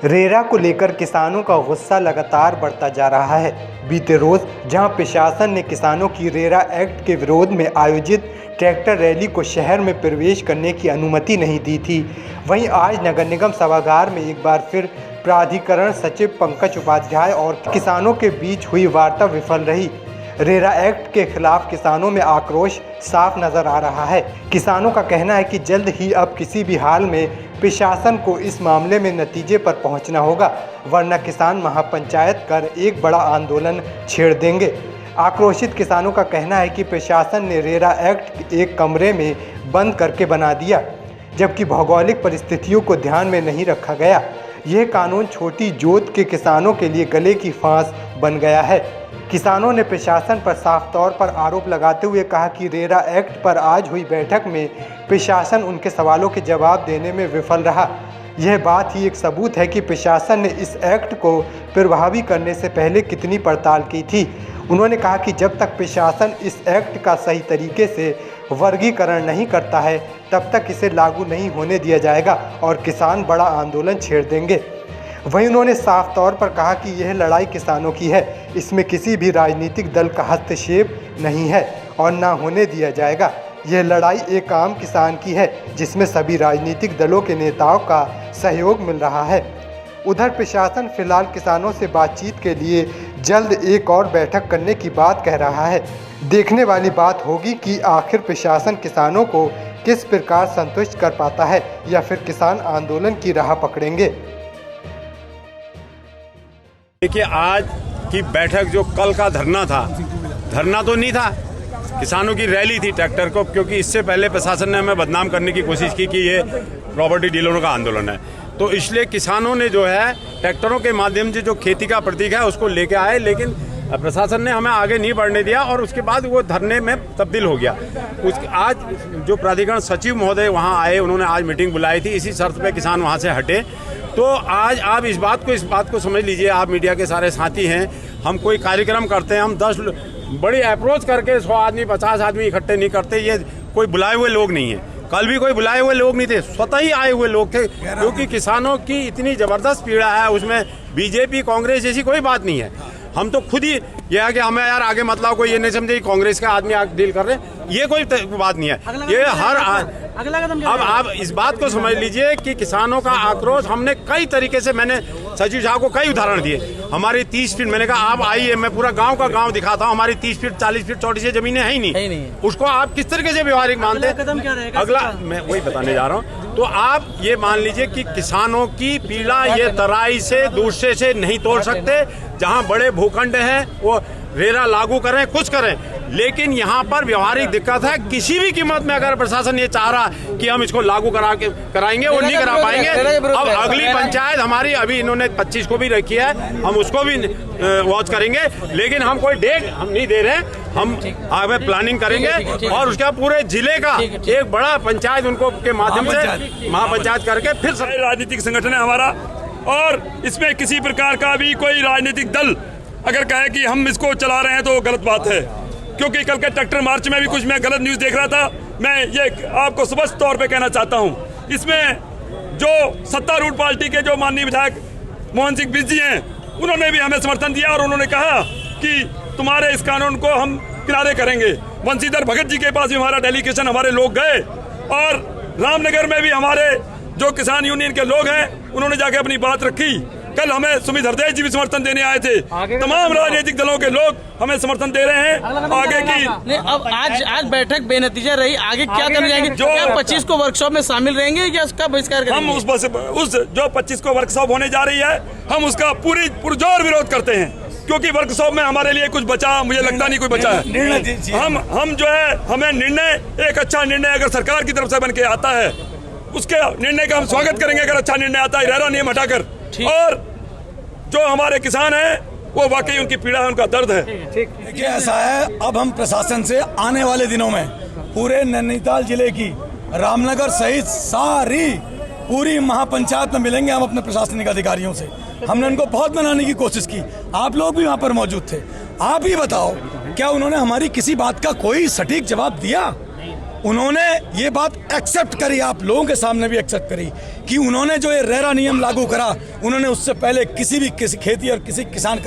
RERA को लेकर किसानों का गुस्सा लगातार बढ़ता जा रहा है। बीते रोज जहां प्रशासन ने किसानों की रेरा एक्ट के विरोध में आयोजित ट्रैक्टर रैली को शहर में प्रवेश करने की अनुमति नहीं दी थी, वहीं आज नगर निगम सभागार में एक बार फिर प्राधिकरण सचिव पंकज उपाध्याय और किसानों के बीच हुई वार्ता विफल रही। रेरा एक्ट के खिलाफ किसानों में आक्रोश साफ नजर आ रहा है। किसानों का कहना है कि जल्द ही अब किसी भी हाल में प्रशासन को इस मामले में नतीजे पर पहुंचना होगा, वरना किसान महापंचायत कर एक बड़ा आंदोलन छेड़ देंगे। आक्रोशित किसानों का कहना है कि प्रशासन ने रेरा एक्ट एक कमरे में बंद करके बना दिया, जबकि भौगोलिक परिस्थितियों को ध्यान में नहीं रखा गया। यह कानून छोटी जोत के किसानों के लिए गले की फांस बन गया है। किसानों ने प्रशासन पर साफ तौर पर आरोप लगाते हुए कहा कि रेरा एक्ट पर आज हुई बैठक में प्रशासन उनके सवालों के जवाब देने में विफल रहा। यह बात ही एक सबूत है कि प्रशासन ने इस एक्ट को प्रभावी करने से पहले कितनी पड़ताल की थी। उन्होंने कहा कि जब तक प्रशासन इस एक्ट का सही तरीके से वर्गीकरण नहीं करता है, तब तक इसे लागू नहीं होने दिया जाएगा और किसान बड़ा आंदोलन छेड़ देंगे। वहीं उन्होंने साफ तौर पर कहा कि यह लड़ाई किसानों की है, इसमें किसी भी राजनीतिक दल का हस्तक्षेप नहीं है और ना होने दिया जाएगा। यह लड़ाई एक आम किसान की है, जिसमें सभी राजनीतिक दलों के नेताओं का सहयोग मिल रहा है। उधर प्रशासन फिलहाल किसानों से बातचीत के लिए जल्द एक और बैठक करने की बात कह रहा है। देखने वाली बात होगी कि आखिर प्रशासन किसानों को किस प्रकार संतुष्ट कर पाता है या फिर किसान आंदोलन की राह पकड़ेंगे। देखिए, आज की बैठक जो कल का धरना था, धरना तो नहीं था, किसानों की रैली थी ट्रैक्टर को, क्योंकि इससे पहले प्रशासन ने हमें बदनाम करने की कोशिश की कि ये प्रॉपर्टी डीलरों का आंदोलन है। तो इसलिए किसानों ने जो है ट्रैक्टरों के माध्यम से जो खेती का प्रतीक है उसको लेके आए, लेकिन प्रशासन ने हमें आगे नहीं बढ़ने दिया और उसके बाद वो धरने में तब्दील हो गया। आज जो प्राधिकरण सचिव महोदय वहाँ आए, उन्होंने आज मीटिंग बुलाई थी, इसी शर्त पे किसान वहाँ से हटे। तो आज आप इस बात को समझ लीजिए, आप मीडिया के सारे साथी हैं, हम कोई कार्यक्रम करते हैं, हम 10 बड़ी अप्रोच करके 100 आदमी 50 आदमी इकट्ठे नहीं करते। ये कोई बुलाए हुए लोग नहीं है, कल भी कोई बुलाए हुए लोग नहीं थे, स्वतः ही आए हुए लोग थे, क्योंकि किसानों की इतनी ज़बरदस्त पीड़ा है, उसमें बीजेपी कांग्रेस जैसी कोई बात नहीं है। हम तो खुद ही यह है कि हमें यार आगे मतलब कोई ये नहीं समझे कांग्रेस का आदमी आगे डील कर रहे हैं, ये कोई बात नहीं है। ये हर अब आप इस बात को समझ लीजिए कि किसानों का आक्रोश हमने कई तरीके से, मैंने सचिव साहब को कई उदाहरण दिए। हमारी 30 फीट, मैंने कहा आप आइए, मैं पूरा गांव का गांव दिखाता हूँ, हमारी 30 फीट 40 फीट चौड़ी से जमीनें है ही नहीं। उसको आप किस तरीके से व्यवहारिक मानते हैं? अगला मैं वही बताने जा रहा हूँ। तो आप ये मान लीजिए कि किसानों की पीड़ा ये तराई से दूसरे से नहीं तोड़ सकते। जहाँ बड़े भूखंड हैं वो रेरा लागू करें, कुछ करें, लेकिन यहाँ पर व्यवहारिक दिक्कत है। किसी भी कीमत में अगर प्रशासन ये चाह रहा कि हम इसको लागू कराएंगे, वो नहीं करा पाएंगे। अब अगली पंचायत हमारी अभी इन्होंने 25 को भी रखी है, हम उसको भी वॉच करेंगे, लेकिन हम कोई डेट हम नहीं दे रहे, हम आगे प्लानिंग करेंगे और उसका पूरे जिले का एक बड़ा पंचायत उनको के माध्यम से महापंचायत करके फिर राजनीतिक संगठन है हमारा, और इसमें किसी प्रकार का भी कोई राजनीतिक दल अगर कहे कि हम इसको चला रहे हैं तो गलत बात है। क्योंकि कल के ट्रैक्टर मार्च में भी कुछ मैं गलत न्यूज़ देख रहा था। मैं ये आपको स्पष्ट तौर पे कहना चाहता हूँ, इसमें जो सत्तारूढ़ पार्टी के जो माननीय विधायक मोहन सिंह बिज जी हैं, उन्होंने भी हमें समर्थन दिया और उन्होंने कहा कि तुम्हारे इस कानून को हम किनारे करेंगे। वंशीधर भगत जी के पास भी हमारा डेलीगेशन, हमारे लोग गए, और रामनगर में भी हमारे जो किसान यूनियन के लोग हैं उन्होंने जाके अपनी बात रखी। कल हमें सुमित हरदेव जी भी समर्थन देने आए थे। तमाम राजनीतिक दलों के लोग हमें समर्थन दे रहे हैं। आगे की नहीं, अब आज बैठक बेनतीजा रही, आगे क्या करने जाएंगे? जो 25 को वर्कशॉप में शामिल रहेंगे या उसका बहिष्कार करेंगे? हम उस जो 25 को वर्कशॉप होने जा रही है, हम उसका पुरजोर विरोध करते हैं, क्योंकि वर्कशॉप में हमारे लिए कुछ बचा, मुझे लगता नहीं कोई बचा है। हम जो है, हमें निर्णय, एक अच्छा निर्णय अगर सरकार की तरफ से बन के आता है, उसके निर्णय का हम स्वागत करेंगे। अगर अच्छा निर्णय आता है रेरा नियम हटाकर, और जो हमारे किसान हैं वो वाकई उनकी पीड़ा है, उनका दर्द है। देखिए, ऐसा है, अब हम प्रशासन से आने वाले दिनों में पूरे नैनीताल जिले की रामनगर सहित सारी पूरी महापंचायत में मिलेंगे हम अपने प्रशासनिक अधिकारियों से। हमने उनको बहुत मनाने की कोशिश की, आप लोग भी वहाँ पर मौजूद थे। आप ही बताओ, क्या उन्होंने हमारी किसी बात का कोई सटीक जवाब दिया? उन्होंने ये बात एक्सेप्ट करी, आप लोगों के सामने भी एक्सेप्ट करी कि उन्होंने जो ये रेरा नियम लागू करा, उन्होंने उससे पहले किसी खेती और किसी किसानी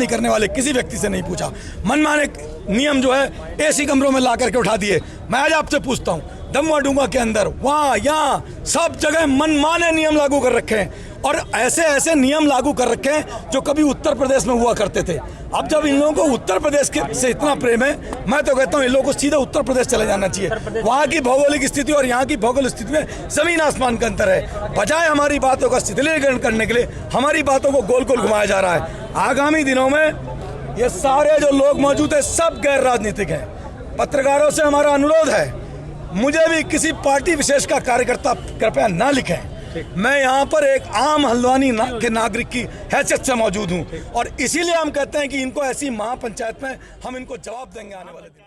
करने वाले किसी व्यक्ति से नहीं पूछा। मनमाने नियम जो है एसी कमरों में ला करके उठा दिए। मैं आज आपसे पूछता हूँ, दमवा डूंगा के अंदर वहाँ यहाँ सब जगह मनमाने नियम लागू कर रखे हैं और ऐसे ऐसे नियम लागू कर रखे हैं जो कभी उत्तर प्रदेश में हुआ करते थे। अब जब इन लोगों को उत्तर प्रदेश से इतना प्रेम है, मैं तो कहता हूँ इन लोगों को सीधे उत्तर प्रदेश चले जाना चाहिए। वहाँ की भौगोलिक स्थिति और यहाँ की भौगोलिक स्थिति में जमीन आसमान का अंतर है। बजाय हमारी बातों का शिथिलीकरण करने के लिए हमारी बातों को गोल गोल घुमाया जा रहा है। आगामी दिनों में ये सारे जो लोग मौजूद है सब गैर राजनीतिक हैं। पत्रकारों से हमारा अनुरोध है, मुझे भी किसी पार्टी विशेष का कार्यकर्ता कृपया ना लिखें। मैं यहाँ पर एक आम हल्द्वानी के नागरिक की हैसियत से मौजूद हूँ और इसीलिए हम कहते हैं कि इनको ऐसी महापंचायत में हम इनको जवाब देंगे आने वाले दिन।